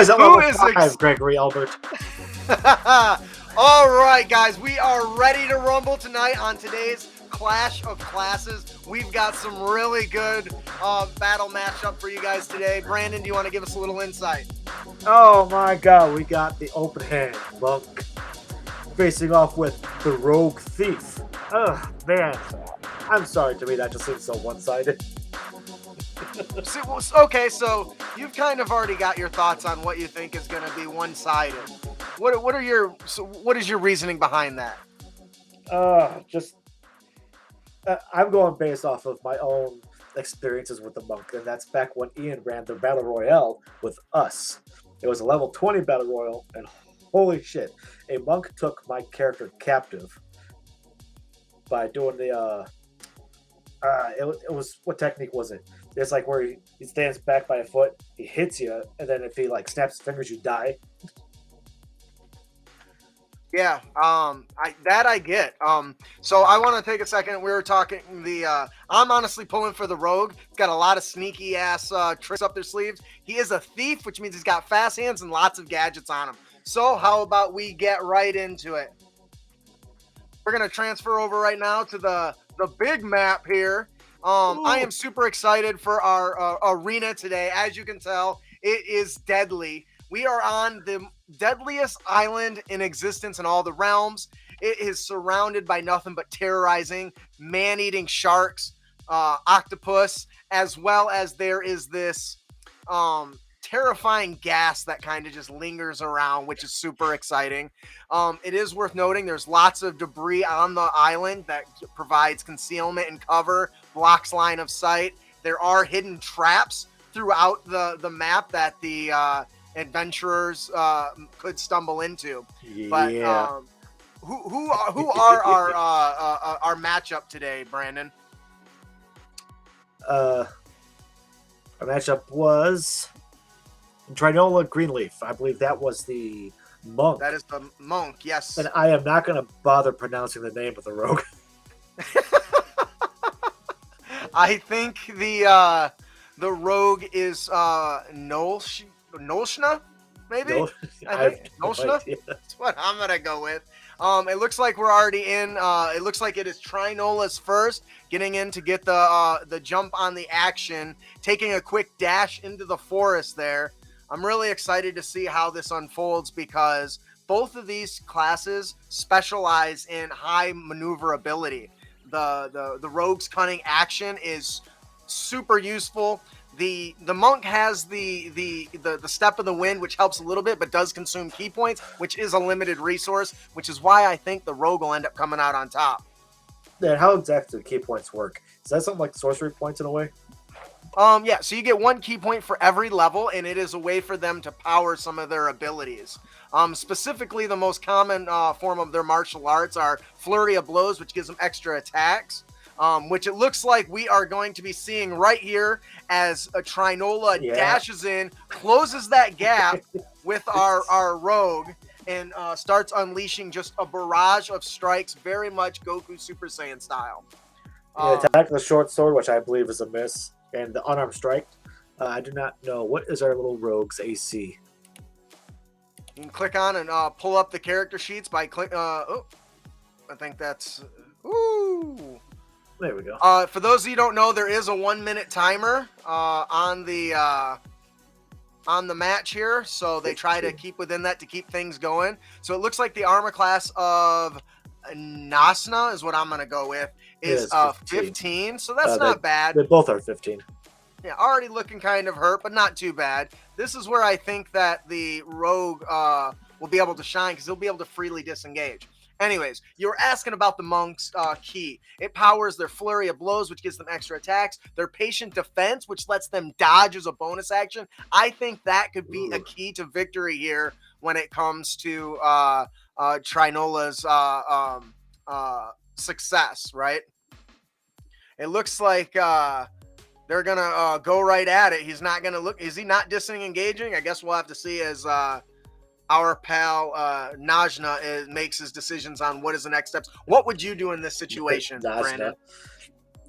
always at Who level is 5, Gregory Albert. All right, guys, we are ready to rumble tonight on today's Clash of Classes. We've got some really good battle matchup for you guys today. Brandon, do you want to give us a little insight? Oh my god, we got the open hand monk facing off with the rogue thief. Ugh, man. I'm sorry, to me that just seems so one-sided. Okay, so you've kind of already got your thoughts on what you think is going to be one-sided. What is your reasoning behind that? I'm going based off of my own experiences with the monk, and that's back when Ian ran the battle royale with us. It was a level 20 battle royale, and holy shit, a monk took my character captive by doing the it was, what technique was it? It's like where he stands back by a foot, he hits you, and then if he like snaps his fingers, you die. Yeah, I get. So I want to take a second. We were talking I'm honestly pulling for the rogue. He's got a lot of sneaky ass tricks up their sleeves. He is a thief, which means he's got fast hands and lots of gadgets on him. So how about we get right into it? We're gonna transfer over right now to the big map here. I am super excited for our arena today. As you can tell, it is deadly. We are on the deadliest island in existence in all the realms. It is surrounded by nothing but terrorizing, man-eating sharks, octopus, as well as there is this terrifying gas that kind of just lingers around, which is super exciting. It is worth noting there's lots of debris on the island that provides concealment and cover, blocks line of sight. There are hidden traps throughout the map that the adventurers could stumble into. Yeah. But who are our matchup today, Brandon? Our matchup was Trinola Greenleaf. I believe that was the monk. That is the monk, yes. And I am not going to bother pronouncing the name of the rogue. I think the rogue is Nolshna, maybe? Nolshna? That's what I'm going to go with. It looks like we're already in. It looks like it is Trinola's first, getting in to get the jump on the action, taking a quick dash into the forest there. I'm really excited to see how this unfolds because both of these classes specialize in high maneuverability. The rogue's cunning action is super useful. The monk has the step of the wind, which helps a little bit, but does consume key points, which is a limited resource, which is why I think the rogue will end up coming out on top. Yeah, how exactly do key points work? Is that something like sorcery points in a way? Yeah, so you get one key point for every level, and it is a way for them to power some of their abilities. Specifically, the most common form of their martial arts are Flurry of Blows, which gives them extra attacks. Which it looks like we are going to be seeing right here as a Trinola dashes in, closes that gap with our rogue, and starts unleashing just a barrage of strikes, very much Goku Super Saiyan style. Attack the short sword, which I believe is a miss, and the unarmed strike. I do not know. What is our little rogue's AC? You can click on and pull up the character sheets by click. I think that's. Ooh. There we go. For those of you who don't know, there is a 1-minute timer on the match here, so they try to keep within that to keep things going. So it looks like the armor class of Nasna is what I'm going to go with is 15. So that's not bad. They both are 15. Yeah, already looking kind of hurt, but not too bad. This is where I think that the rogue will be able to shine because he'll be able to freely disengage. Anyways, you were asking about the monk's key. It powers their Flurry of Blows, which gives them extra attacks. Their Patient Defense, which lets them dodge as a bonus action. I think that could be a key to victory here when it comes to Trinola's success, right? It looks like they're going to go right at it. He's not going to look. Is he not disengaging? I guess we'll have to see as our pal Najna makes his decisions on what is the next steps. What would you do in this situation, Brandon?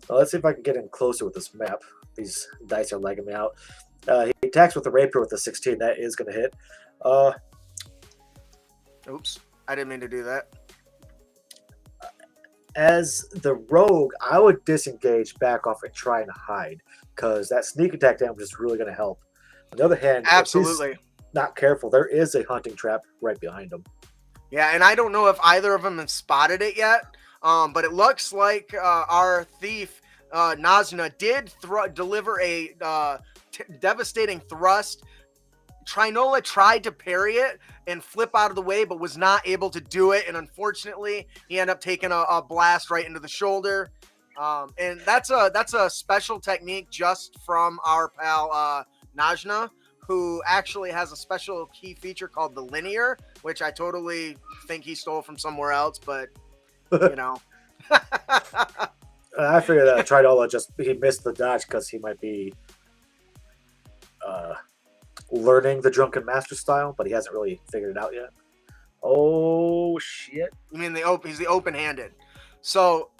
Well, let's see if I can get in closer with this map. These dice are lagging me out. He attacks with the rapier with the 16. That is going to hit. Oops, I didn't mean to do that. As the rogue, I would disengage, back off, and try and hide, because that sneak attack damage is really going to help. On the other hand, Absolutely. if he's not careful, there is a hunting trap right behind him. Yeah, and I don't know if either of them have spotted it yet, but it looks like our thief, Nazna, did deliver a devastating thrust. Trinola tried to parry it and flip out of the way, but was not able to do it. And unfortunately, he ended up taking a blast right into the shoulder. And that's a special technique just from our pal Najna, who actually has a special key feature called the linear, which I totally think he stole from somewhere else, but you know. I figured that Trinola he missed the dodge because he might be learning the Drunken Master style, but he hasn't really figured it out yet. Oh shit! You mean he's the open-handed. So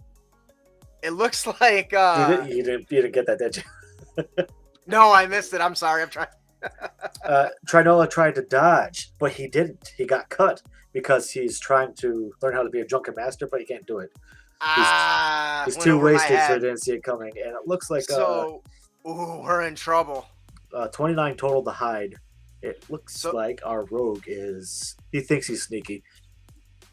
it looks like you didn't get that, did you? No, I missed it. I'm sorry. I'm trying. Trinola tried to dodge, but he didn't. He got cut because he's trying to learn how to be a Drunken Master, but he can't do it. He's too wasted, so he didn't see it coming. And it looks like we're in trouble. 29 total to hide. It looks like our rogue he thinks he's sneaky.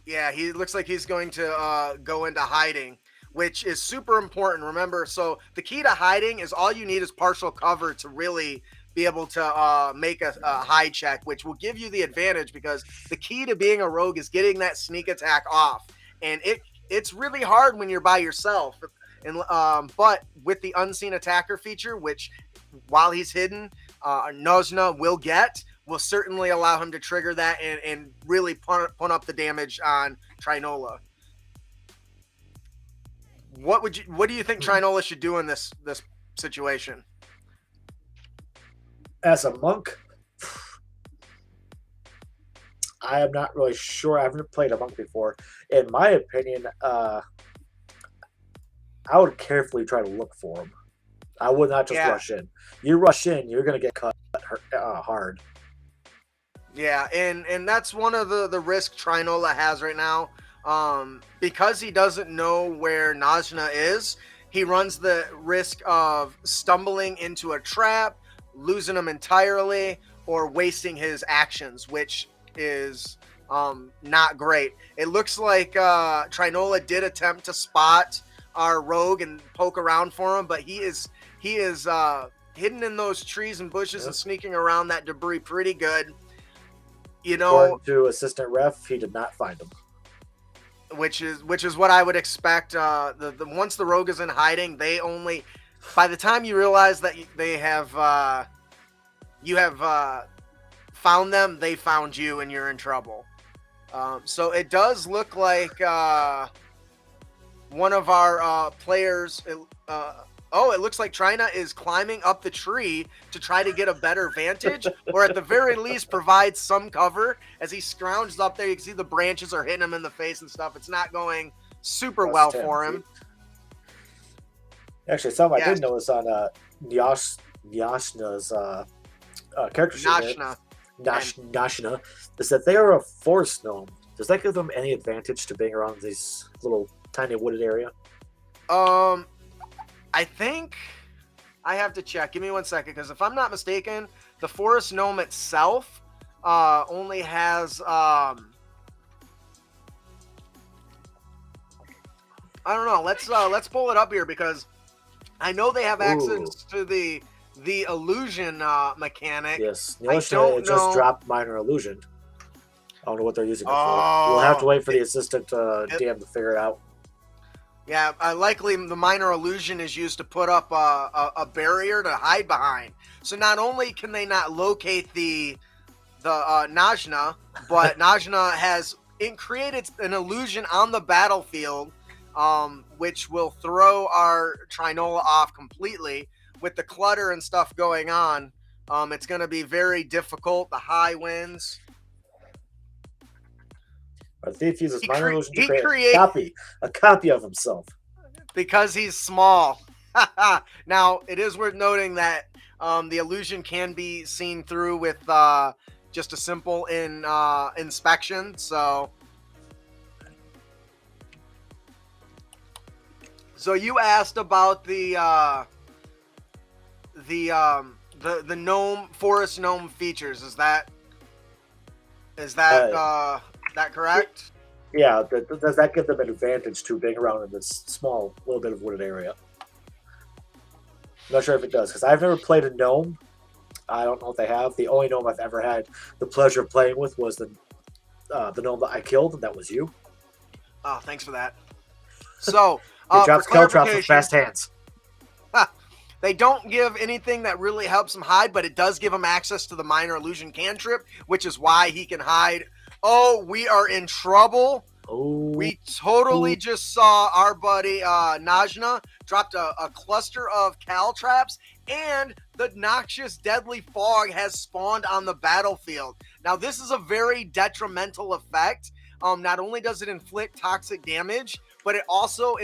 Yeah, he looks like he's going to go into hiding, which is super important. Remember, so the key to hiding is all you need is partial cover to really be able to make a hide check, which will give you the advantage, because the key to being a rogue is getting that sneak attack off. And it's really hard when you're by yourself. And but with the unseen attacker feature, which while he's hidden, Nozna will certainly allow him to trigger that and really put up the damage on Trinola. What do you think Trinola should do in this situation? As a monk, I am not really sure. I haven't played a monk before. In my opinion, I would carefully try to look for him. I would not just rush in. You rush in, you're going to get cut hard. Yeah, and that's one of the risk Trinola has right now. Because he doesn't know where Najna is, he runs the risk of stumbling into a trap, losing him entirely, or wasting his actions, which is not great. It looks like Trinola did attempt to spot our rogue and poke around for him, but he is hidden in those trees and bushes and sneaking around that debris pretty good. You know, according to assistant ref, he did not find him, which is what I would expect. Once the rogue is in hiding, by the time you realize that they have you have found them, they found you, and you're in trouble. So it does look like one of our players. It looks like Trina is climbing up the tree to try to get a better vantage, or at the very least provide some cover. As he scrounges up there, you can see the branches are hitting him in the face and stuff. It's not going super well for him. Actually, something I did notice on Nyashna's character sheet, Nashna, is that they are a forest gnome. Does that give them any advantage to being around these little tiny wooded area? I think I have to check. Give me 1 second, because if I'm not mistaken, the forest gnome itself only has I don't know. Let's pull it up here, because I know they have access to the illusion mechanic. Yes, Nyashna just dropped minor illusion. I don't know what they're using it for. We'll have to wait for the assistant DM to figure it out. Yeah, likely the minor illusion is used to put up a barrier to hide behind. So not only can they not locate the Najna, but Najna has created an illusion on the battlefield, which will throw our Trinola off completely. With the clutter and stuff going on, it's going to be very difficult. The high winds. Our thief uses minor illusion to create a copy of himself. Because he's small. Now, it is worth noting that The illusion can be seen through with just a simple inspection. So you asked about the gnome forest gnome features. Is that that correct? Yeah, does that give them an advantage to being around in this small little bit of wooded area? I'm not sure if it does, because I've never played a gnome. I don't know if they have. The only gnome I've ever had the pleasure of playing with was the gnome that I killed, and that was you. Oh, thanks for that. So, He for drops kill traps with clarification, fast hands. they don't give anything that really helps him hide, but it does give him access to the minor illusion cantrip, which is why he can hide. Oh, we are in trouble. Oh. We totally just saw our buddy Najna dropped a cluster of cal traps, and the noxious deadly fog has spawned on the battlefield. Now, this is a very detrimental effect. Not only does it inflict toxic damage, but it also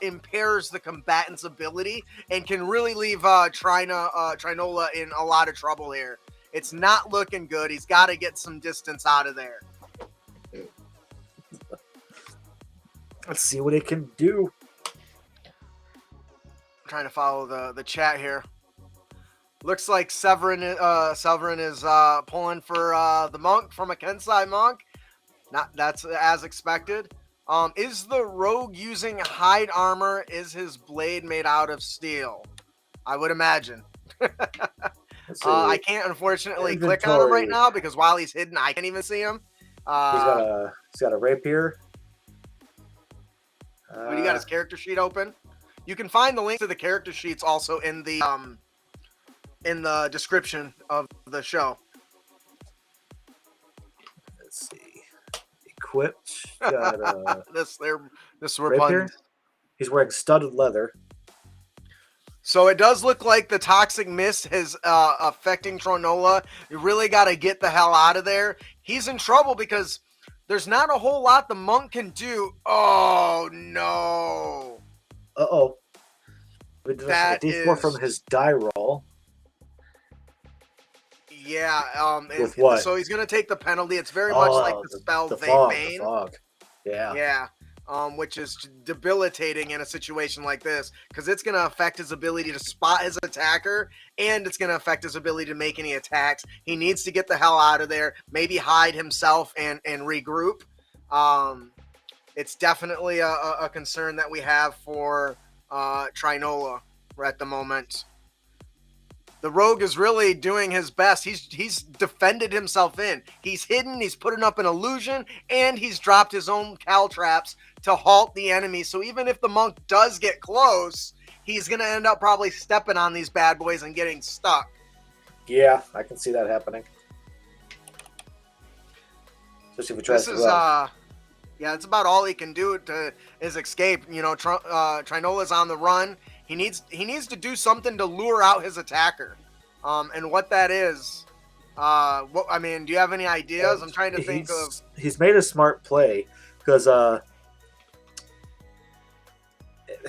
impairs the combatant's ability and can really leave Trinola in a lot of trouble here. It's not looking good. He's got to get some distance out of there. Let's see what it can do. I'm trying to follow the chat here. Looks like Severin is pulling for the monk from a Kensai monk. That's as expected. Is the rogue using hide armor? Is his blade made out of steel? I would imagine. I can't unfortunately click on him right now because while he's hidden, I can't even see him. He's got a rapier. But he got his character sheet open. You can find the link to the character sheets also in the description of the show. Let's see. Equipped. Got this rapier. He's wearing studded leather. So it does look like the toxic mist is affecting Trinola. You really got to get the hell out of there. He's in trouble because there's not a whole lot the monk can do. Oh, no. Uh-oh. That is... D4 from his die roll. Yeah. With what? So he's going to take the penalty. It's very much like the spell the Bane. fog. Yeah. Yeah. Which is debilitating in a situation like this because it's going to affect his ability to spot his attacker and it's going to affect his ability to make any attacks. He needs to get the hell out of there, maybe hide himself and regroup. It's definitely a concern that we have for Trinola at the moment. The rogue is really doing his best. He's defended himself in. He's hidden, he's putting up an illusion, and he's dropped his own cal traps to halt the enemy. So even if the monk does get close, he's going to end up probably stepping on these bad boys and getting stuck. Yeah, I can see that happening. Especially if he tries to run. Yeah, it's about all he can do to his escape. You know, Trinola's on the run. He needs to do something to lure out his attacker. And what that is, do you have any ideas? I'm trying to think of. He's made a smart play because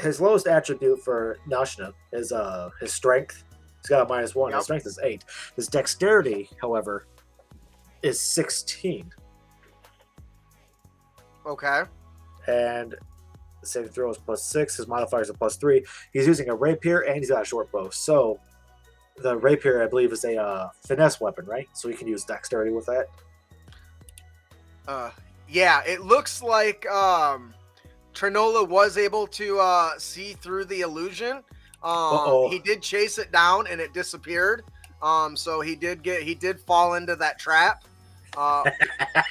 his lowest attribute for Nashna is his strength. He's got a -1. Yep. His strength is 8. His dexterity, however, is 16. Okay. And the saving throw is +6. His modifiers are +3. He's using a rapier and he's got a short bow. So the rapier, I believe, is a finesse weapon, right? So he can use dexterity with that. Yeah, it looks like Trinola was able to see through the illusion. He did chase it down and it disappeared. So he did fall into that trap.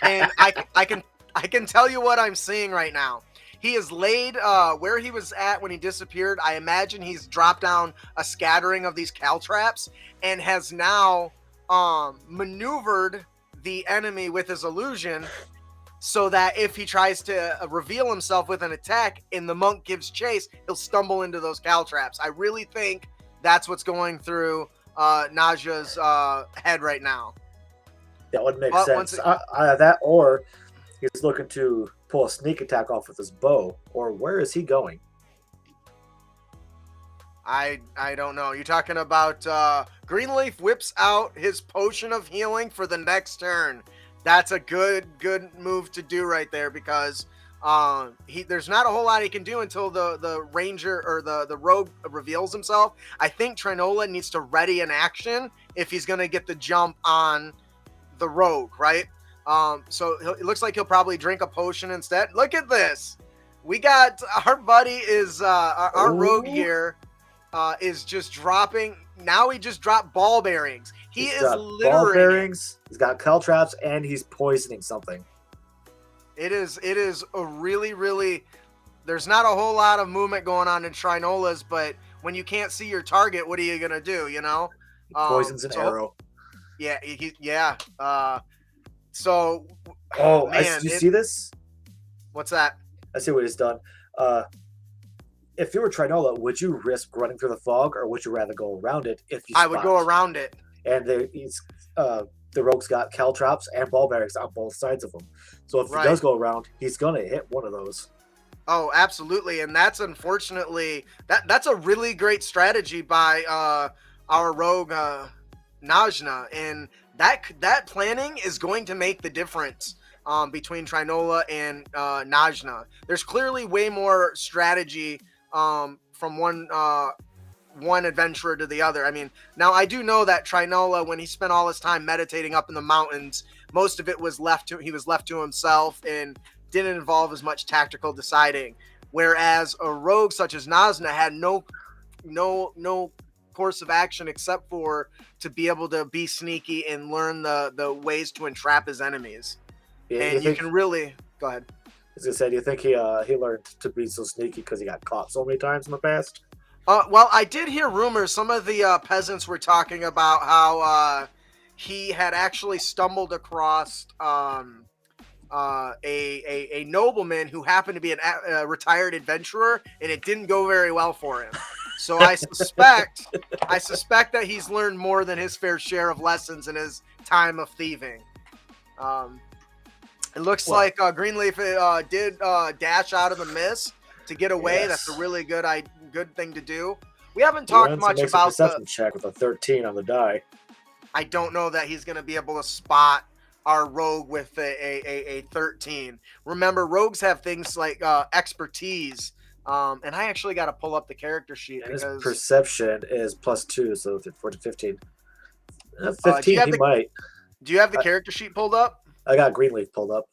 And I can tell you what I'm seeing right now. He is laid where he was at when he disappeared. I imagine he's dropped down a scattering of these caltraps and has now maneuvered the enemy with his illusion so that if he tries to reveal himself with an attack and the monk gives chase, he'll stumble into those caltraps. I really think that's what's going through Naja's head right now. That would make sense. That or he's looking to pull a sneak attack off with his bow. Or where is he going? I don't know. You're talking about Greenleaf whips out his potion of healing for the next turn. That's a good move to do right there, because there's not a whole lot he can do until the ranger or the rogue reveals himself. I think Trinola needs to ready an action if he's gonna get the jump on the rogue, right? So it looks like he'll probably drink a potion instead. Look at this. We got our buddy is our rogue here is just dropping. Now he just dropped ball bearings. He's got ball bearings. He's got caltrops, and he's poisoning something. It is a really. There's not a whole lot of movement going on in Trinolas, but when you can't see your target, what are you gonna do? You know, poisons an arrow. Yeah, yeah. So, man, you see this? What's that? I see what he's done. If you were Trinola, would you risk running through the fog, or would you rather go around it? I would go around it. And the rogue's got caltrops and ball bearings on both sides of him. So if he does go around, he's gonna hit one of those. Oh, absolutely, and that's unfortunately that's a really great strategy by our rogue Najna, and that planning is going to make the difference between Trinola and Najna. There's clearly way more strategy from one adventurer to the other. I mean, now I do know that Trinola, when he spent all his time meditating up in the mountains, most of it was left to himself and didn't involve as much tactical deciding. Whereas a rogue such as Najna had no course of action except for to be able to be sneaky and learn the ways to entrap his enemies. Yeah, and you can really go ahead. As I said, do you think he learned to be so sneaky because he got caught so many times in the past? Well, I did hear rumors. Some of the peasants were talking about how he had actually stumbled across a nobleman who happened to be a retired adventurer, and it didn't go very well for him. So I suspect that he's learned more than his fair share of lessons in his time of thieving. It looks like Greenleaf did dash out of the mist to get away. Yes. That's a really good thing to do. We haven't talked much about the perception check with a 13 on the die. I don't know that he's going to be able to spot our rogue with a 13. Remember, rogues have things like expertise. And I actually got to pull up the character sheet. And because his perception is +2, so 4 to 15. 15, he might. Do you have the character sheet pulled up? I got Greenleaf pulled up.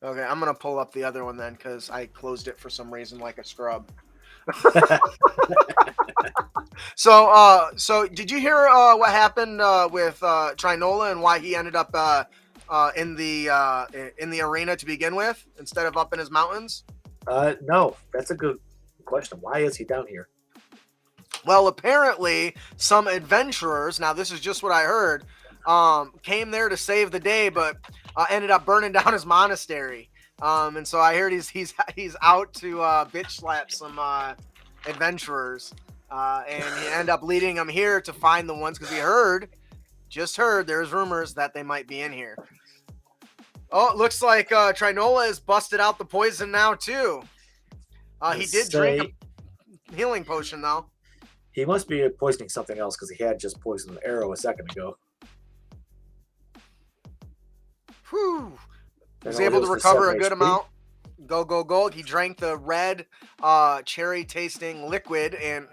Okay, I'm going to pull up the other one then, because I closed it for some reason like a scrub. So did you hear what happened with Trinola and why he ended up in the arena to begin with instead of up in his mountains? No, that's a good question. Why is he down here? Well, apparently some adventurers, now this is just what I heard, came there to save the day, but ended up burning down his monastery. And so I heard he's out to bitch slap some adventurers, and he ended up leading them here to find the ones, because he just heard there's rumors that they might be in here. Oh, it looks like Trinola has busted out the poison now too. He did drink a healing potion though. He must be poisoning something else, because he had just poisoned an arrow a second ago. Whew. He was able to recover a good amount. Go. He drank the red cherry-tasting liquid, and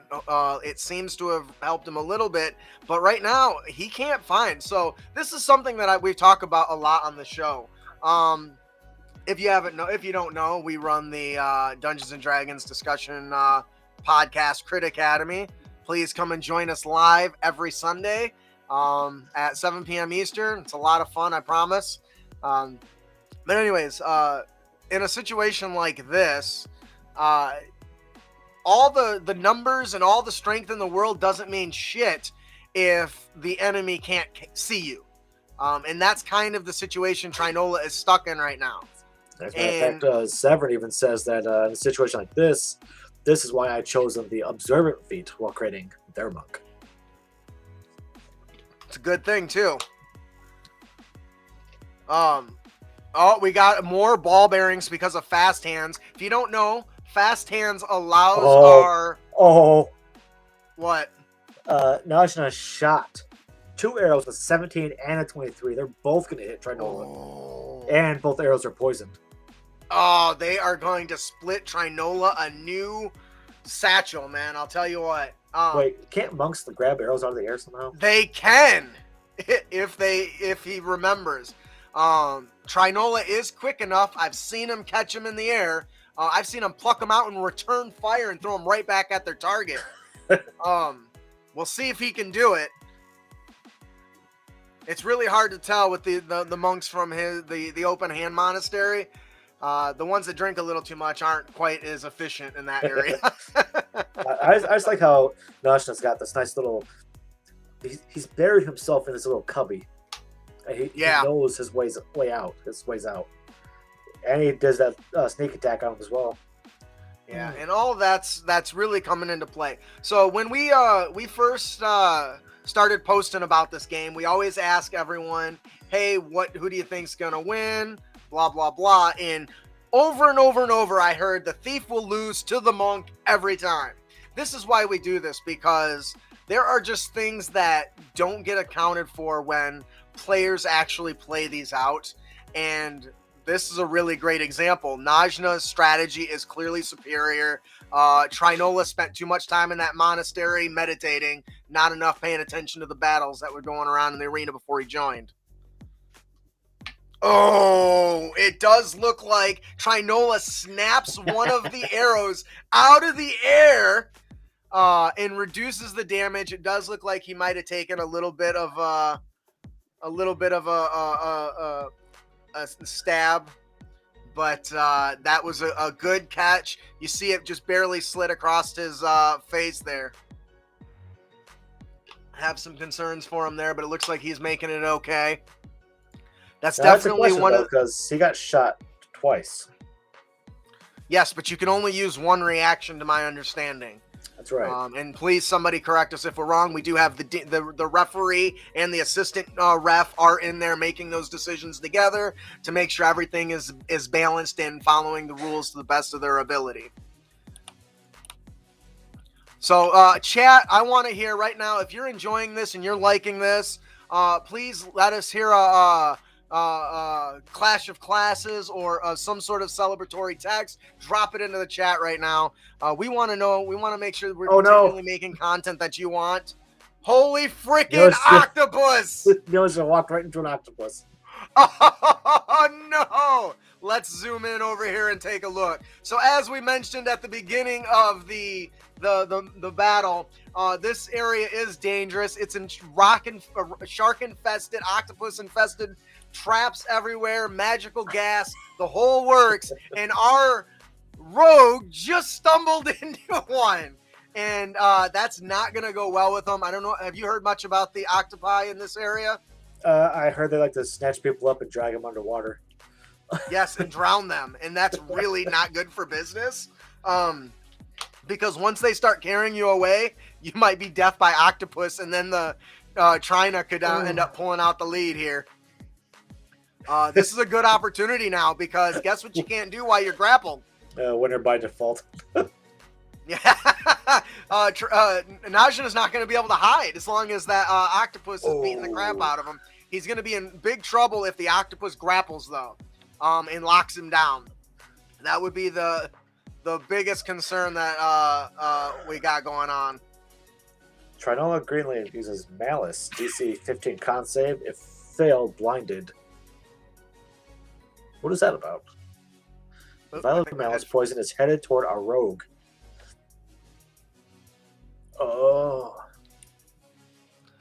it seems to have helped him a little bit. But right now, he can't find. So this is something that we talk about a lot on the show. If you don't know, we run the Dungeons and Dragons discussion podcast, Crit Academy. Please come and join us live every Sunday at 7 p.m. Eastern. It's a lot of fun, I promise. But anyways, in a situation like this, all the numbers and all the strength in the world doesn't mean shit if the enemy can't see you. And that's kind of the situation Trinola is stuck in right now. As a matter of fact, Severin even says that in a situation like this is why I chose the observant feat while creating their monk. It's a good thing too. Oh, we got more ball bearings because of fast hands. If you don't know, fast hands allows our What? Najna shot 2 arrows with 17 and a 23. They're both going to hit Trinola. Oh. And both arrows are poisoned. Oh, they are going to split Trinola a new satchel, man. I'll tell you what. Wait, can't monks grab arrows out of the air somehow? They can, if he remembers. Trinola is quick enough. I've seen him catch him in the air. I've seen him pluck them out and return fire and throw them right back at their target. We'll see if he can do it. It's really hard to tell with the monks from the open hand monastery. The ones that drink a little too much aren't quite as efficient in that area. I just like how Najna's got this nice little. He's buried himself in this little cubby. And he knows his ways out. And he does that sneak attack on him as well. Yeah, and all of that's really coming into play. So when we first started posting about this game, we always ask everyone, hey, who do you think's gonna win? Blah blah blah. And over, I heard the thief will lose to the monk every time. This is why we do this, because there are just things that don't get accounted for when players actually play these out. And this is a really great example. Najna's strategy is clearly superior. Trinola spent too much time in that monastery meditating, not enough paying attention to the battles that were going around in the arena before he joined. Oh, it does look like Trinola snaps one of the arrows out of the air and reduces the damage. It does look like he might have taken a little bit of a stab, but that was a good catch. You see it just barely slid across his face there. I have some concerns for him there, but it looks like he's making it okay. That's definitely one of, because he got shot twice. Yes, but you can only use one reaction, to my understanding. That's right. And please, somebody correct us if we're wrong. We do have the referee and the assistant ref are in there making those decisions together to make sure everything is balanced and following the rules to the best of their ability. So, chat, I want to hear right now, if you're enjoying this and you're liking this, please let us hear a Clash of Classes or some sort of celebratory text. Drop it into the chat right now. We want to know. We want to make sure we're continually making content that you want. Holy freaking octopus! Neil's gonna walk right into an octopus. Oh no! Let's zoom in over here and take a look. So as we mentioned at the beginning of the battle, this area is dangerous. It's in shark infested, octopus infested, traps everywhere, magical gas, the whole works, and our rogue just stumbled into one, and that's not gonna go well with them. I don't know, have you heard much about the octopi in this area? I heard they like to snatch people up and drag them underwater. Yes, and drown them, and that's really not good for business, because once they start carrying you away, you might be death by octopus, and then the Trina could end up pulling out the lead here. This is a good opportunity now, because guess what you can't do while you're grappled? Winner by default. Yeah. Najin is not going to be able to hide as long as that octopus is beating the crap out of him. He's going to be in big trouble if the octopus grapples, though, and locks him down. That would be the biggest concern that we got going on. Trinola Greenland uses Malice, DC 15 con save. If failed, blinded. What is that about? The Violet Malice poison is headed toward our rogue. Oh.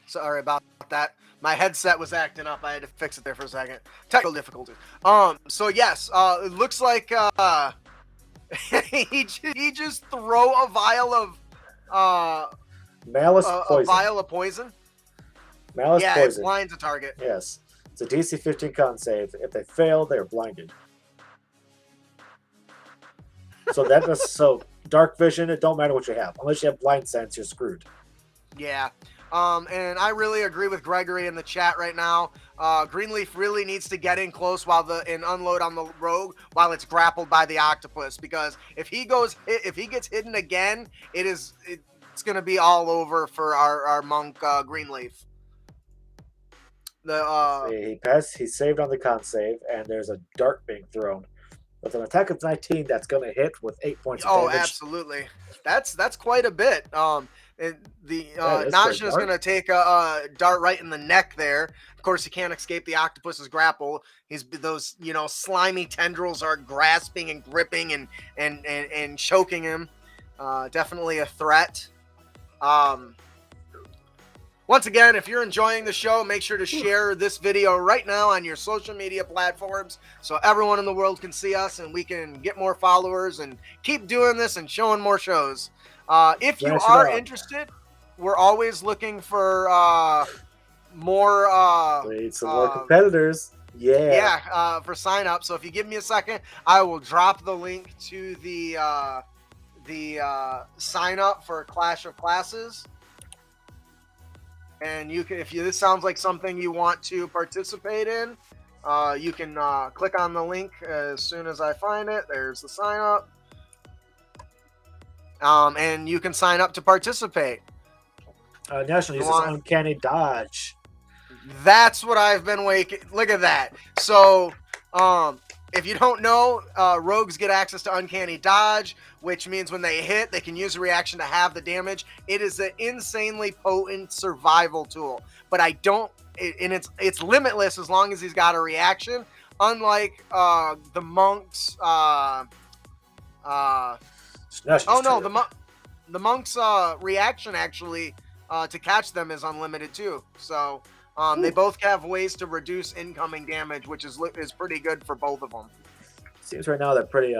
Sorry about that. My headset was acting up. I had to fix it there for a second. Technical difficulties. So yes, it looks like he just throw a vial of Malice poison. A vial of poison. Malice poison. Yeah, it blinds a target. Yes. It's a DC 15 con save. If they fail, they're blinded. So dark vision, it don't matter what you have. Unless you have blind sense, you're screwed. Yeah. And I really agree with Gregory in the chat right now. Greenleaf really needs to get in close and unload on the rogue while it's grappled by the octopus, because if he gets hidden again, it's going to be all over for our monk Greenleaf. He saved on the con save, and there's a dart being thrown. With an attack of 19, that's going to hit with 8 points of damage. Absolutely. That's quite a bit. Najna is going to take a dart right in the neck there. Of course, he can't escape the octopus's grapple. Those slimy tendrils are grasping and gripping and choking him. Definitely a threat. Once again, if you're enjoying the show, make sure to share this video right now on your social media platforms so everyone in the world can see us and we can get more followers and keep doing this and showing more shows. If you are interested, we're always looking for more more competitors. For sign up. So if you give me a second, I will drop the link to the sign up for Clash of Classes. And you can, if this sounds like something you want to participate in, you can click on the link as soon as I find it. There's the sign up. And you can sign up to participate. National uses uncanny dodge. That's what I've been waiting. Look at that. So, if you don't know, rogues get access to uncanny dodge, which means when they hit, they can use a reaction to have the damage. It is an insanely potent survival tool, but it's limitless as long as he's got a reaction. Unlike the monks. The monk's reaction actually to catch them is unlimited too. So they both have ways to reduce incoming damage, which is pretty good for both of them. Seems right now they're pretty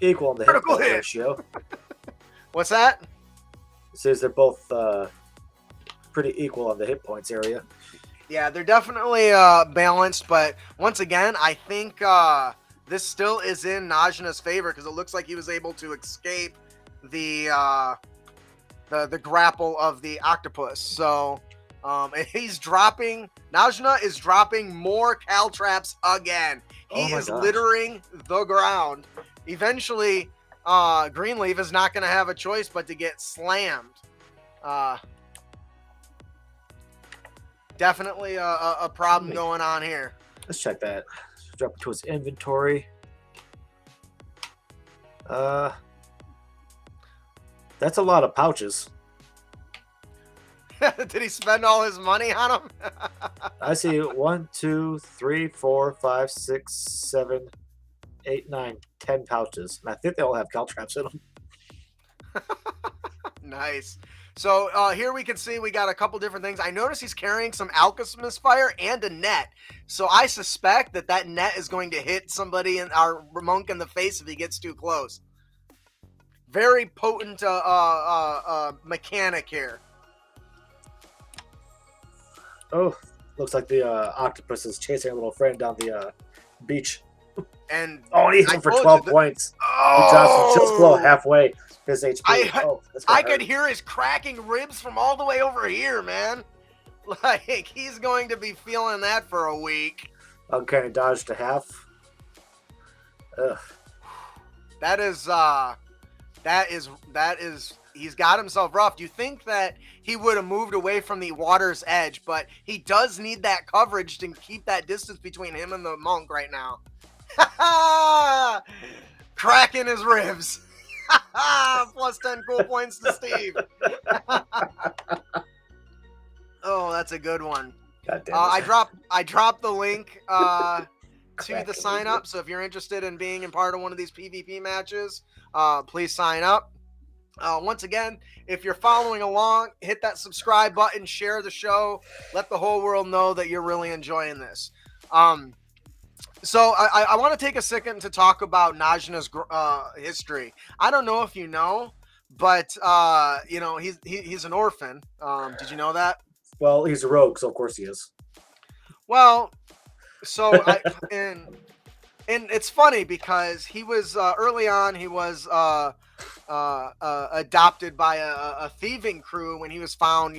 equal in the hit point ratio. What's that? It says they're both pretty equal on the hit points area. Yeah, they're definitely balanced, but once again, I think this still is in Najna's favor because it looks like he was able to escape the grapple of the octopus. So Najna is dropping more caltraps again. He is littering the ground. Eventually, Greenleaf is not going to have a choice but to get slammed. Definitely a problem going on here. Let's check that. Let's drop it to his inventory. That's a lot of pouches. Did he spend all his money on them? I see 1, 2, 3, 4, 5, 6, 7, 8, 9, 10 pouches. And I think they all have caltraps in them. Nice. So here we can see we got a couple different things. I notice he's carrying some alchemist fire and a net. So I suspect that net is going to hit somebody in our monk in the face if he gets too close. Very potent mechanic here. Oh, looks like the octopus is chasing a little friend down the beach. And he hit him for 12 points. He drops him just below halfway his HP. I could hear his cracking ribs from all the way over here, man. Like, he's going to be feeling that for a week. Uncanny dodge to half. Ugh. That is he's got himself rough. You think that he would have moved away from the water's edge, but he does need that coverage to keep that distance between him and the monk right now. Cracking his ribs. Plus 10 cool points to Steve. Oh, that's a good one. I dropped the link to the sign up. So if you're interested in being in part of one of these PvP matches, please sign up. Once again, if you're following along, hit that subscribe button, share the show, let the whole world know that you're really enjoying this. So I want to take a second to talk about Najna's history. I don't know if you know, but he's an orphan. Did you know that? Well, he's a rogue, so of course he is. Well, so and it's funny because he was early on. He was adopted by a thieving crew when he was found,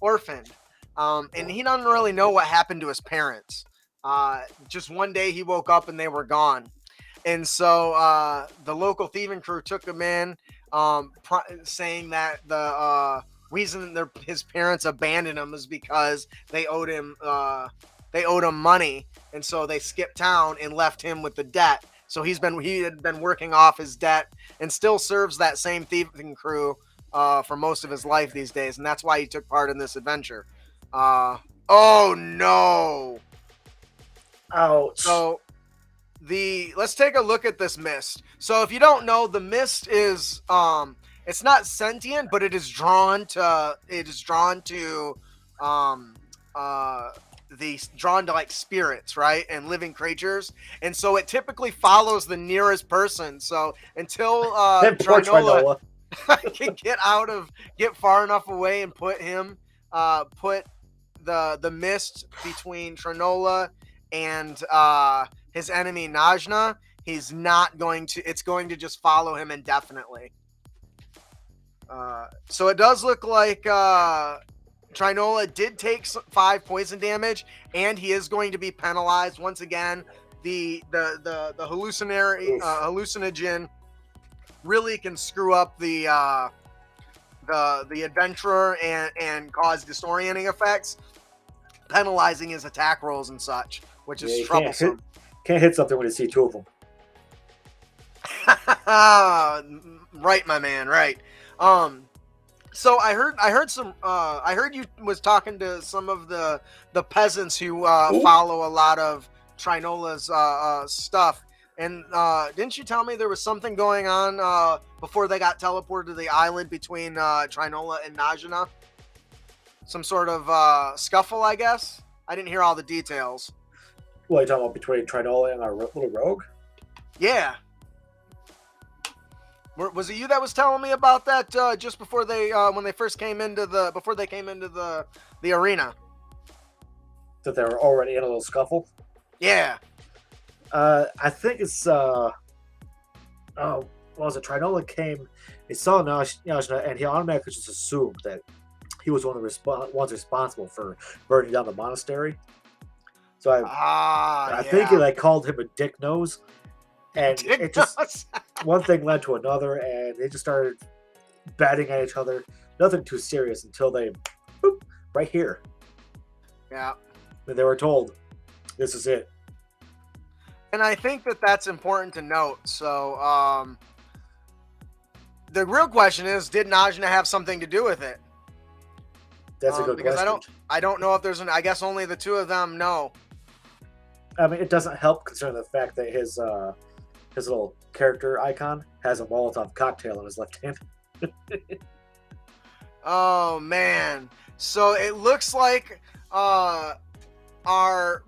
orphaned. And he doesn't really know what happened to his parents. Just one day he woke up and they were gone. And so the local thieving crew took him in, saying that the reason his parents abandoned him is because they owed him money, and so they skipped town and left him with the debt. So he had been working off his debt and still serves that same thieving crew for most of his life these days, and that's why he took part in this adventure. Oh no! Ouch. So let's take a look at this mist. So if you don't know, the mist is it's not sentient, but it is drawn to like spirits, right, and living creatures, and so it typically follows the nearest person. So until Trinola can get far enough away and put the mist between Trinola and his enemy Najna, it's going to just follow him indefinitely. So it does look like Trinola did take 5 poison damage, and he is going to be penalized once again. The hallucinogen really can screw up the adventurer and cause disorienting effects, penalizing his attack rolls and such, which is troublesome. Can't hit something when you see two of them. Right, my man. Right. So I heard you was talking to some of the peasants who follow a lot of Trinola's stuff, and didn't you tell me there was something going on before they got teleported to the island between Trinola and Najna? Some sort of scuffle, I guess. I didn't hear all the details. What are you talking about between Trinola and our little rogue? Yeah. Was it you that was telling me about that just before when they first came into the arena? That they were already in a little scuffle? Yeah. I think it's what was it? Trinola came, he saw Najna, and he automatically just assumed that he was one of the ones responsible for burning down the monastery. So I think he called him a dick nose, and it just one thing led to another, and they just started batting at each other. Nothing too serious until they, boop, right here. Yeah. And they were told, "This is it." And I think that's important to note. So the real question is, did Najna have something to do with it? That's a good because question. I don't know if there's I guess only the two of them know. I mean, it doesn't help considering the fact that his little character icon has a Molotov cocktail in his left hand. Oh man! So it looks like our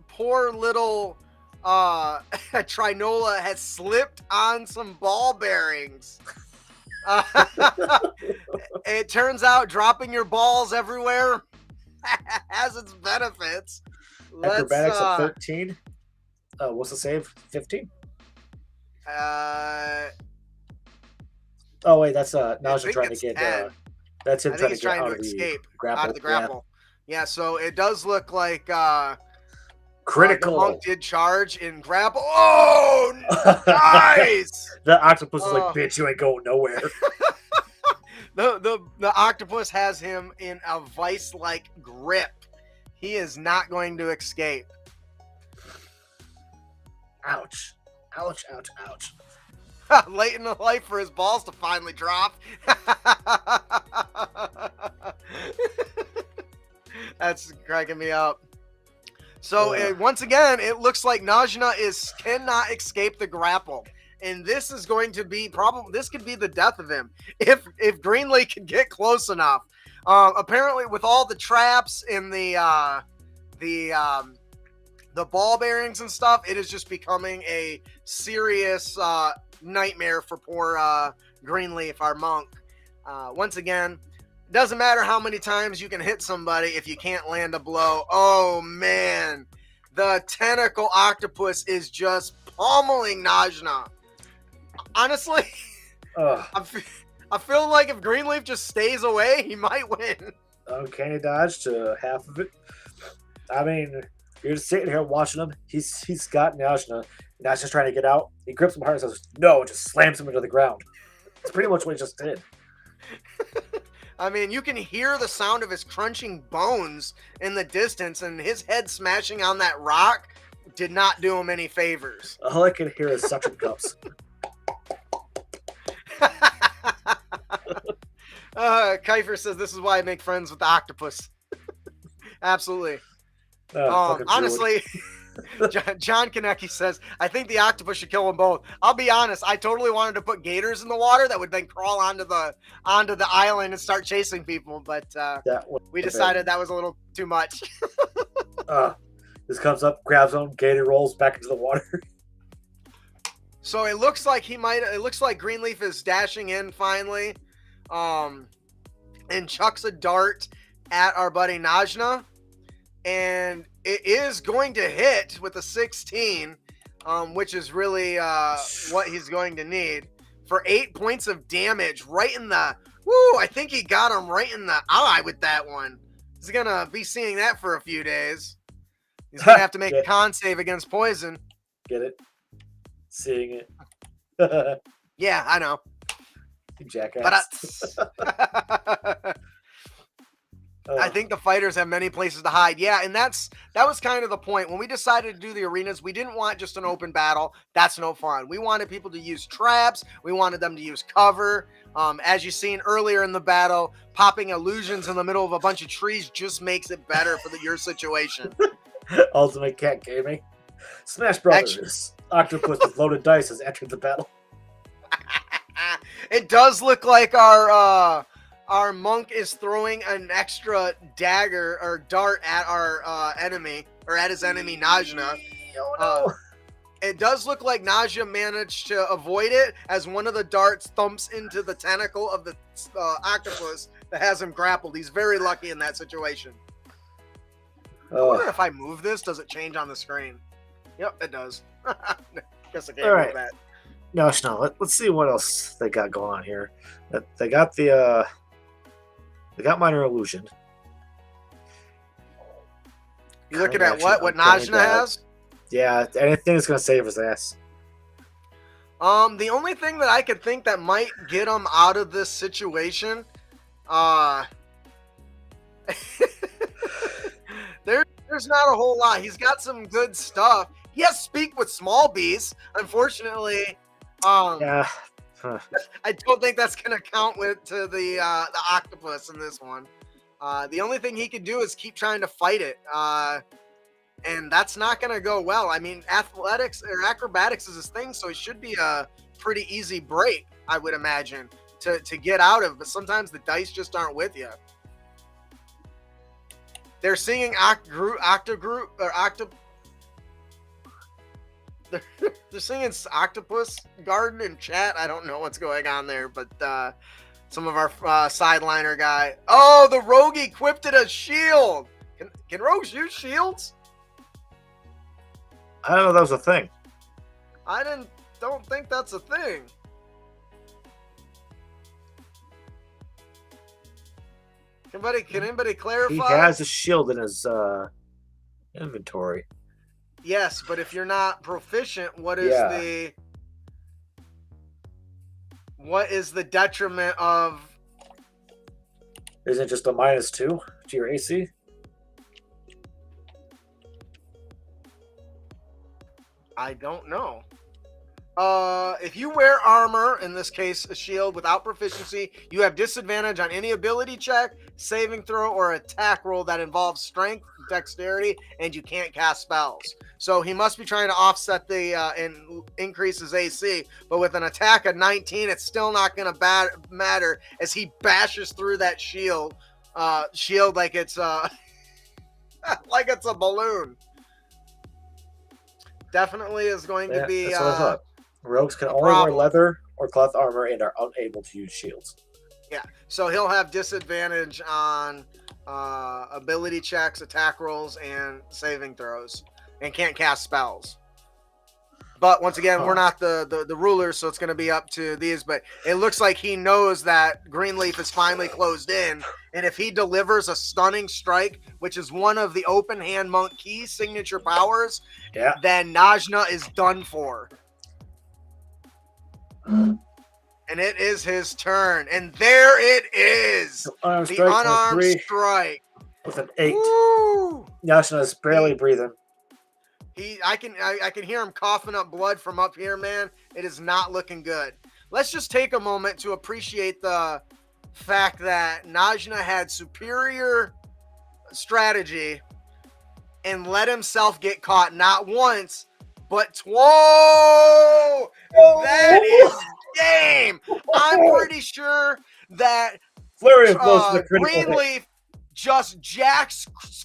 poor little Trinola has slipped on some ball bearings. It turns out dropping your balls everywhere has its benefits. Acrobatics at 13. What's the save? 15? Oh wait, that's Najna trying to get. That's him trying to get out of the grapple. Yeah, so it does look like critical. The monk did charge and grapple. Oh, nice! The octopus is like, bitch, you ain't going nowhere. The octopus has him in a vice-like grip. He is not going to escape. Ouch. Ouch, ouch, ouch. Late in the life for his balls to finally drop. That's cracking me up. So once again, it looks like Najna cannot escape the grapple. And this is going to be this could be the death of him if Greenlee can get close enough. Apparently, with all the traps and the ball bearings and stuff, it is just becoming a serious nightmare for poor Greenleaf, our monk. Once again, doesn't matter how many times you can hit somebody if you can't land a blow. Oh man, the tentacle octopus is just pummeling Najna. Honestly, I feel like if Greenleaf just stays away, he might win. Uncanny dodge to half of it. I mean, you're just sitting here watching him. He's got Najna. Najna's trying to get out. He grips him hard and says, "No," just slams him into the ground. It's pretty much what he just did. I mean, you can hear the sound of his crunching bones in the distance, and his head smashing on that rock did not do him any favors. All I can hear is suction cups. Kiefer says this is why I make friends with the octopus. Absolutely. Honestly, John Konecki says, I think the octopus should kill them both. I'll be honest, I totally wanted to put gators in the water that would then crawl onto the island and start chasing people, but we decided that was a little too much. This comes up, grabs him, gator rolls back into the water. So it looks like it looks like Greenleaf is dashing in finally, and chucks a dart at our buddy Najna, and it is going to hit with a 16, which is really what he's going to need for 8 points of damage right in the, I think he got him right in the eye with that one. He's going to be seeing that for a few days. He's going to have to make a con save against poison. Get it? Seeing it. Yeah, I know. You jackass. But I think the fighters have many places to hide. Yeah, and that was kind of the point. When we decided to do the arenas, we didn't want just an open battle. That's no fun. We wanted people to use traps. We wanted them to use cover. As you've seen earlier in the battle, popping illusions in the middle of a bunch of trees just makes it better for your situation. Ultimate cat gaming. Smash Brothers. Octopus with loaded dice has entered the battle. It does look like our monk is throwing an extra dagger or dart at our enemy, or at his enemy Najna. Oh, no. It does look like Najna managed to avoid it as one of the darts thumps into the tentacle of the octopus that has him grappled. He's very lucky in that situation. I wonder if I move this, does it change on the screen? Yep, it does. Guess I can't move that. No. Let's see what else they got going on here. They got the they got minor illusion. You looking at what Najna has? Yeah, anything that's gonna save his ass. The only thing that I could think that might get him out of this situation, there's not a whole lot. He's got some good stuff. He has speak with small beasts. Unfortunately, yeah. I don't think that's gonna count to the octopus in this one. The only thing he can do is keep trying to fight it, and that's not gonna go well. I mean, athletics or acrobatics is his thing, so it should be a pretty easy break, I would imagine, to get out of. But sometimes the dice just aren't with you. They're singing they're singing Octopus Garden in chat. I don't know what's going on there, but some of our sideliner guy. Oh, the rogue equipped it a shield. Can rogues use shields? I don't know that was a thing. I don't think that's a thing. Can anybody clarify? He has a shield in his inventory. Yes, but if you're not proficient, what is the detriment of? Isn't it just a -2 to your AC? I don't know. If you wear armor, in this case a shield, without proficiency, you have disadvantage on any ability check, saving throw, or attack roll that involves strength, dexterity, and you can't cast spells. So he must be trying to offset the and increase his AC, but with an attack of 19, it's still not going to matter as he bashes through that shield like it's like it's a balloon. Definitely is going to be. That's what I thought. Rogues can only wear leather or cloth armor and are unable to use shields. Yeah, so he'll have disadvantage on ability checks, attack rolls, and saving throws, and can't cast spells. But once again, we're not the rulers, so it's going to be up to these. But it looks like he knows that Greenleaf is finally closed in, and if he delivers a stunning strike, which is one of the open hand monk key signature powers, then Najna is done for. And And it is his turn. And there it is. Unarmed The strike unarmed 3 strike. with an 8. Woo! Yashina is barely breathing. I can hear him coughing up blood from up here, man. It is not looking good. Let's just take a moment to appreciate the fact that Najna had superior strategy and let himself get caught not once, but whoa! That is game. I'm pretty sure that Flurry of blows with a critical hit. Greenleaf just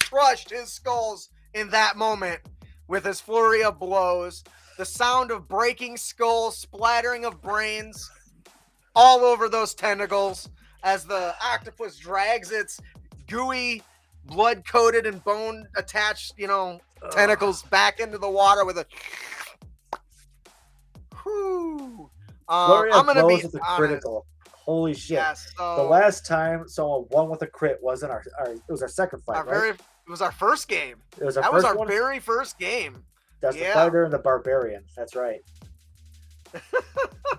crushed his skulls in that moment with his flurry of blows. The sound of breaking skulls, splattering of brains all over those tentacles as the octopus drags its gooey, blood-coated and bone-attached, tentacles back into the water with a... Whew. Flurry I'm of going to blows be with a honest. critical. Holy shit. Yeah, The last time someone won with a crit wasn't it was our second fight, right? It was our first game. It was our That first was our one? very first game. That's the Yeah. fighter and the barbarian. That's right.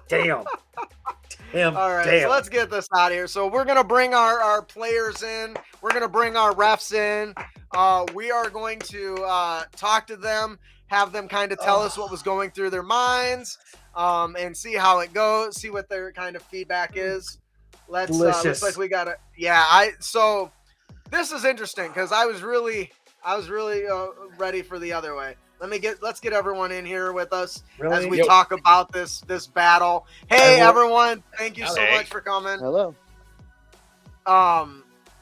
Damn. All right, damn. so let's get this out of here. So we're going to bring our players in. We're going to bring our refs in. We are going to talk to them, have them kind of tell us what was going through their minds, and see how it goes, see what their kind of feedback is. Looks like we got it. Yeah, so this is interesting because I was really ready for the other way. Let's get everyone in here with us as we talk about this battle. Hey everyone, thank you so much for coming. Hello.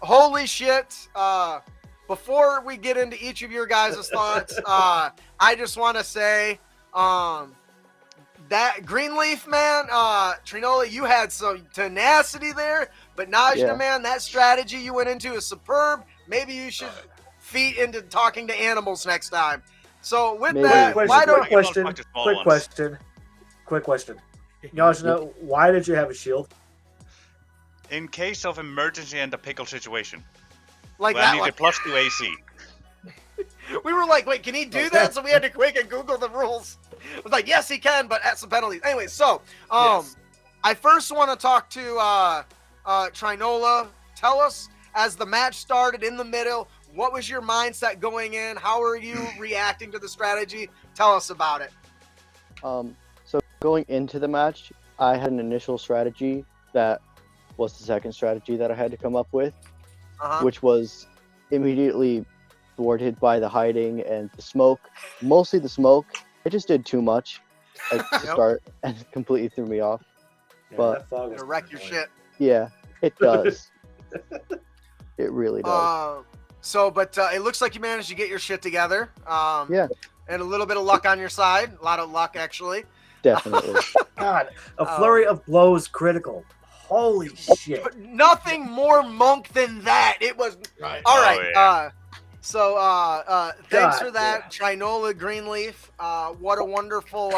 Holy shit. Before we get into each of your guys' thoughts, I just want to say that Greenleaf, man, Trinola, you had some tenacity there, but Najna, man, that strategy you went into is superb. Maybe you should feed into talking to animals next time. So with that, quick question. Yashina, why did you have a shield? In case of emergency and a pickle situation. Like that I needed +2 AC. We were like, wait, can he do that? So we had to quick and Google the rules. I was like, yes, he can, but at some penalties. Anyway, so Yes. I first want to talk to Trinola. Tell us, as the match started in the middle, what was your mindset going in? How are you reacting to the strategy? Tell us about it. So going into the match, I had an initial strategy that was the second strategy that I had to come up with, which was immediately thwarted by the hiding and the smoke. Mostly the smoke. It just did too much to start and completely threw me off. Yeah, but that fog was Gonna wreck your shit. Yeah, it does. It really does. But it looks like you managed to get your shit together. Yeah. And a little bit of luck on your side. A lot of luck, actually. Definitely. God, a flurry of blows critical. Holy shit. But nothing more monk than that. It was... Right. All right. yeah. Thanks for that, Trinola Greenleaf. What a wonderful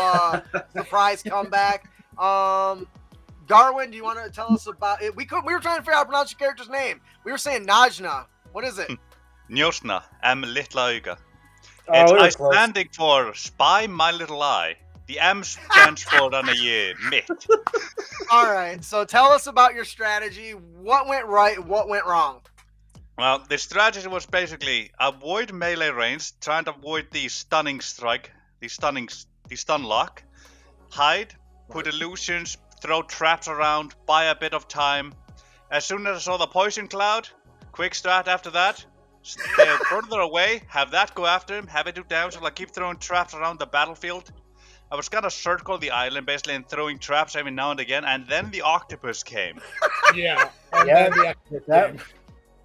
surprise comeback. Garwin, do you want to tell us about it? We were trying to figure out how to pronounce your character's name. We were saying Najna. What is it? Njósna, litla auga. Oh, It's we were close. Icelandic for spy my little eye. The M stands for mitt. All right. So tell us about your strategy. What went right? What went wrong? Well, the strategy was basically avoid melee range, trying to avoid the stunning strike, the stun lock, hide, put illusions, throw traps around, buy a bit of time. As soon as I saw the poison cloud, quick strat after that, stay further away, have that go after him, have it do damage while I keep throwing traps around the battlefield. I was gonna circle the island basically and throwing traps every now and again, and then the octopus came. Yeah. Yeah,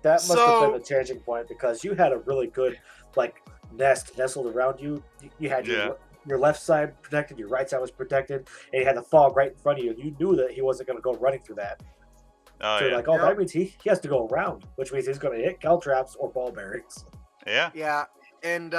that must have So- been a changing point because you had a really good nest nestled around you. You had your left side protected, your right side was protected, and you had the fog right in front of you. And you knew that he wasn't going to go running through that. Oh So yeah. you're like, that means he has to go around, which means he's going to hit caltraps or ball bearings. Yeah. Yeah. And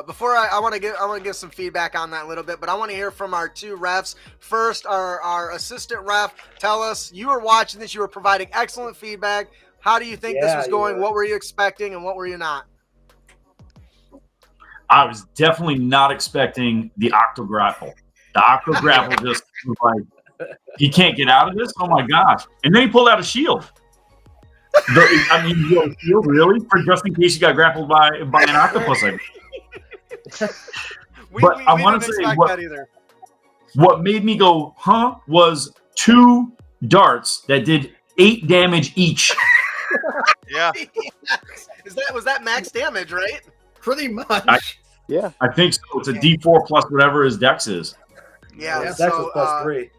before I want to give some feedback on that a little bit, but I want to hear from our two refs. First, our assistant ref. Tell us, you were watching this, you were providing excellent feedback. How do you think this Yeah, was you going? were. What were you expecting and what were you not? I was definitely not expecting the octo grapple. The octo grapple just was like he can't get out of this. Oh my gosh! And then he pulled out a shield. You have a shield really for just in case you got grappled by an octopus. We I want didn't to say expect that either. what made me go, huh, was 2 darts that did 8 damage each. Yeah. Yes. Was that max damage, right? Pretty much. Yeah. I think so. It's a D4 plus whatever his dex is. Yeah. His So, dex was plus 3.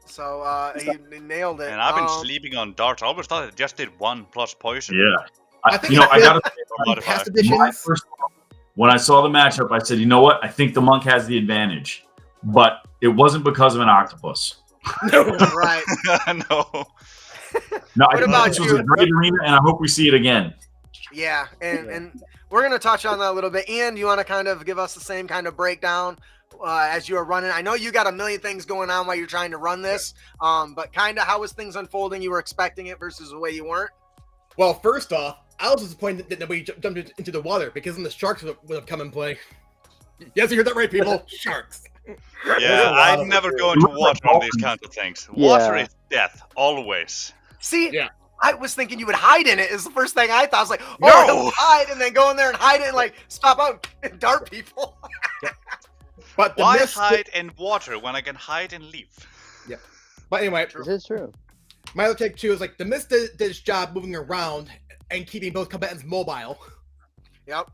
So he nailed it. And I've been sleeping on darts. I always thought it just did 1 plus poison. Yeah. I think I gotta say, on past editions. when I saw the matchup, I said, you know what? I think the monk has the advantage. But it wasn't because of an octopus. Right. No. No, I What think about this was you? a great arena, and I hope we see it again. Yeah, and we're gonna touch on that a little bit. Ian, you want to kind of give us the same kind of breakdown as you are running? I know you got a million things going on while you're trying to run this, but kind of how was things unfolding? You were expecting it versus the way you weren't? Well, first off, I was disappointed that nobody jumped into the water because then the sharks would have come and play. Yes, you heard that right, people. Sharks. Yeah, I never go into water on these kind of things. Water Yeah. is death, always. See, Yeah. I was thinking you would hide in it is the first thing I thought. I was like, No! he'll hide and then go in there and hide it and like stop out and dart people. But the Why mist, hide in water when I can hide and leave? But anyway, This is true. my other take too is like the mist did its job moving around and keeping both combatants mobile. Yep.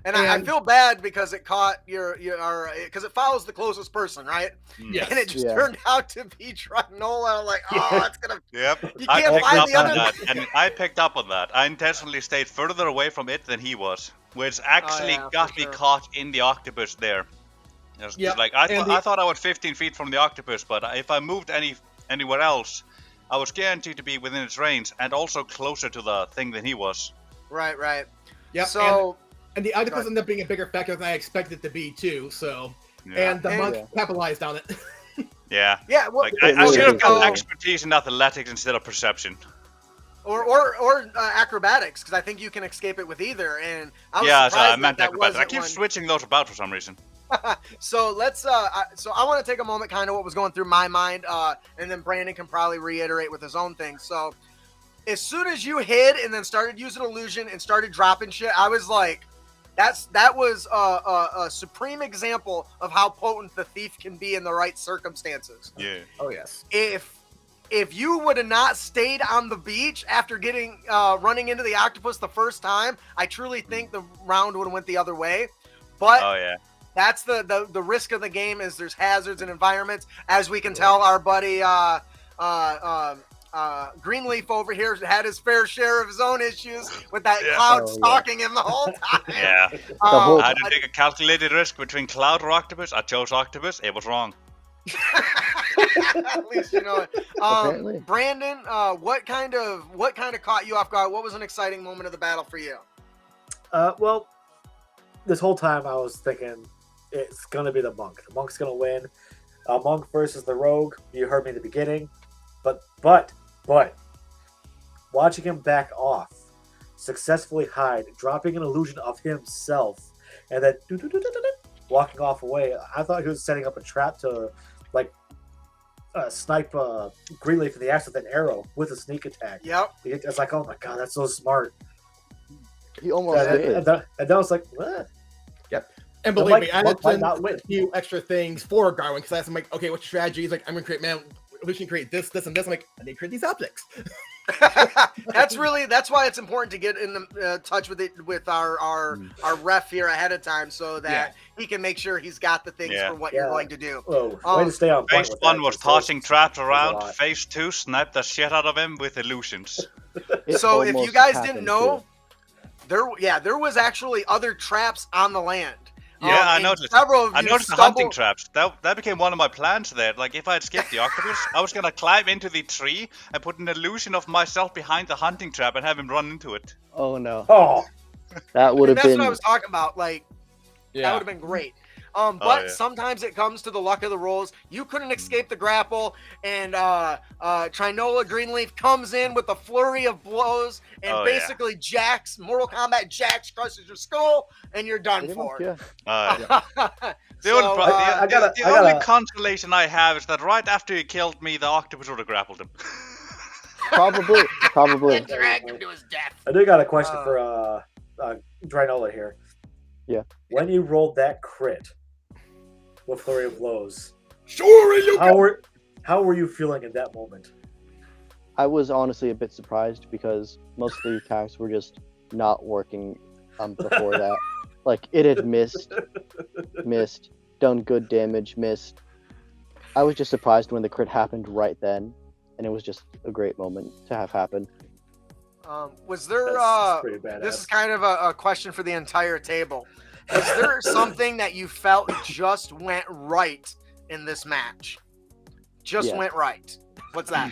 And I feel bad because it caught because it follows the closest person, right? Yes. And it just Yeah. turned out to be Trinola. I'm like, oh, it's gonna. Yep. You I can't picked find up the on other. that, and I picked up on that. I intentionally stayed further away from it than he was, which actually yeah, got for me sure. caught in the octopus there. It's Yep, like and I thought I was 15 feet from the octopus, but if I moved anywhere else, I was guaranteed to be within its range and also closer to the thing than he was. Right. Yep. So and the octopus ended up being a bigger factor than I expected it to be too. So Yeah. and the And- monk capitalized on it. Yeah. yeah, well, Like It I really should have is got cool. expertise in athletics instead of perception. or acrobatics because I think you can escape it with either. And I was Yeah, so surprised I meant that acrobatics. I wasn't keep one. switching those about for some reason. So let's so I want to take a moment, kind of what was going through my mind, and then Brandon can probably reiterate with his own thing. So as soon as you hid and then started using illusion and started dropping shit, I was like, that was a supreme example of how potent the thief can be in the right circumstances. Yeah. Oh yes. If you would have not stayed on the beach after getting running into the octopus the first time, I truly think the round would have went the other way. But Oh yeah. that's the risk of the game is there's hazards and environments. As we can tell, our buddy Greenleaf over here had his fair share of his own issues with that Yeah. cloud Oh, yeah. stalking him the whole time. Yeah. whole- I had to take a calculated risk between cloud or octopus. I chose octopus. It was wrong. At least you know it. Apparently. Brandon, what kind of caught you off guard? What was an exciting moment of the battle for you? Well, this whole time I was thinking it's gonna be the monk. The monk's gonna win. Monk versus the rogue. You heard me in the beginning, but watching him back off, successfully hide, dropping an illusion of himself, and then walking off away. I thought he was setting up a trap to like snipe Greenleaf in the ass with an arrow with a sneak attack. Yep. It's like, oh my god, that's so smart. He almost And did. then I was like, what? And The believe me, I monk had might not done win. a few extra things for Garwin because I asked him like, okay, what's your strategy? He's like, I'm gonna create illusion, create this, and this. I'm like, I need to create these objects. That's why it's important to get in the touch with our ref here ahead of time so that he can make sure he's got the things for what you're going to do. Whoa, way to stay on point Phase with 1 that, was 'cause tossing traps a around. lot. Phase 2 sniped the shit out of him with illusions. It So if you almost guys happened, didn't know, too. there was actually other traps on the land. Yeah, I and noticed. Several of I you noticed the hunting traps. That became one of my plans there. Like, if I had skipped the octopus, I was gonna climb into the tree and put an illusion of myself behind the hunting trap and have him run into it. Oh no. Oh, That would And have that's been. what I was talking about. Like that would have been great. But sometimes it comes to the luck of the rolls. You couldn't escape the grapple, and Trinola Greenleaf comes in with a flurry of blows, and basically Mortal Kombat Jax crushes your skull, and you're done for. The only consolation I have is that right after he killed me, the octopus would have grappled him. Probably. And dragged him to his death. I do got a question for Drinola here. Yeah. When you rolled that crit with flurry of blows, how were you feeling in that moment? I was honestly a bit surprised because most of the attacks were just not working before that. Like, it had missed, done good damage, missed. I was just surprised when the crit happened right then, and it was just a great moment to have happen. Was there, this is kind of a question for the entire table. Was there something that you felt just went right in this match? Went right. What's that?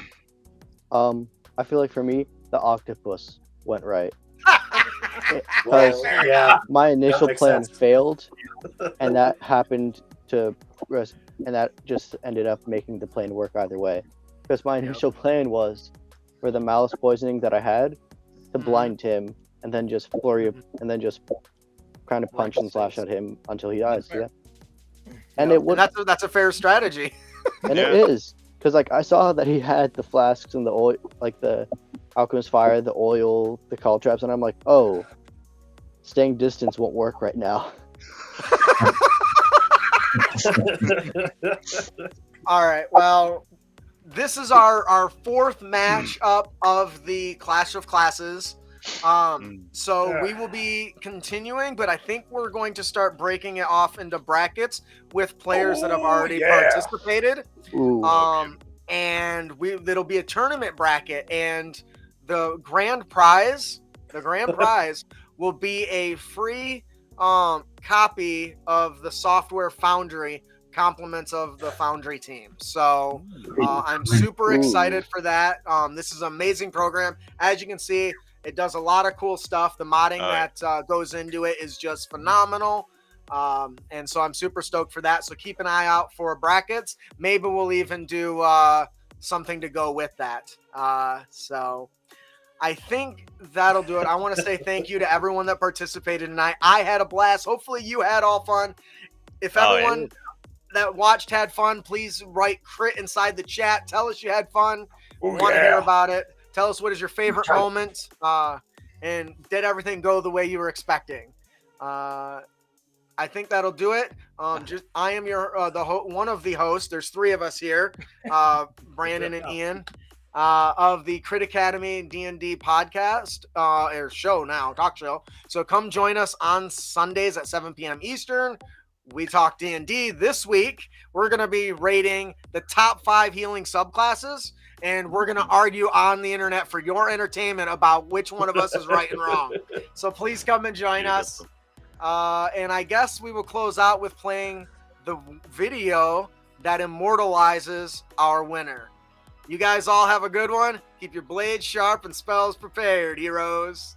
I feel like for me, the octopus went right. Well, my initial plan sense. failed, and that happened to rest, and that just ended up making the plan work either way. Because my initial plan was for the malice poisoning that I had to blind him, and then just and then just kind of punch and slash at him until he dies. Yeah, and it would. That's a fair strategy. And it is, because like I saw that he had the flasks and the oil, like the alchemist fire, the oil, the call traps, and I'm like, oh, staying distance won't work right now. All right. Well, this is our fourth match up of the Clash of Classes. So we will be continuing, but I think we're going to start breaking it off into brackets with players that have already participated. And it'll be a tournament bracket, and the grand prize will be a free copy of the Software Foundry compliments of the Foundry team. So I'm super excited for that. This is an amazing program. As you can see, it does a lot of cool stuff. The modding that goes into it is just phenomenal. And so I'm super stoked for that. So keep an eye out for brackets. Maybe we'll even do something to go with that. So I think that'll do it. I want to say thank you to everyone that participated tonight. I had a blast. Hopefully you had all fun. If everyone that watched had fun, please write crit inside the chat. Tell us you had fun. We want to hear about it. Tell us what is your favorite moment, and did everything go the way you were expecting? I think that'll do it. I am your one of the hosts. There's three of us here, Brandon and Ian, of the Crit Academy D&D podcast or show now, talk show. So come join us on Sundays at 7 p.m. Eastern. We talk D&D. This week, we're going to be rating the top 5 healing subclasses, and we're going to argue on the internet for your entertainment about which one of us is right and wrong. So please come and join us. And I guess we will close out with playing the video that immortalizes our winner. You guys all have a good one. Keep your blades sharp and spells prepared, heroes.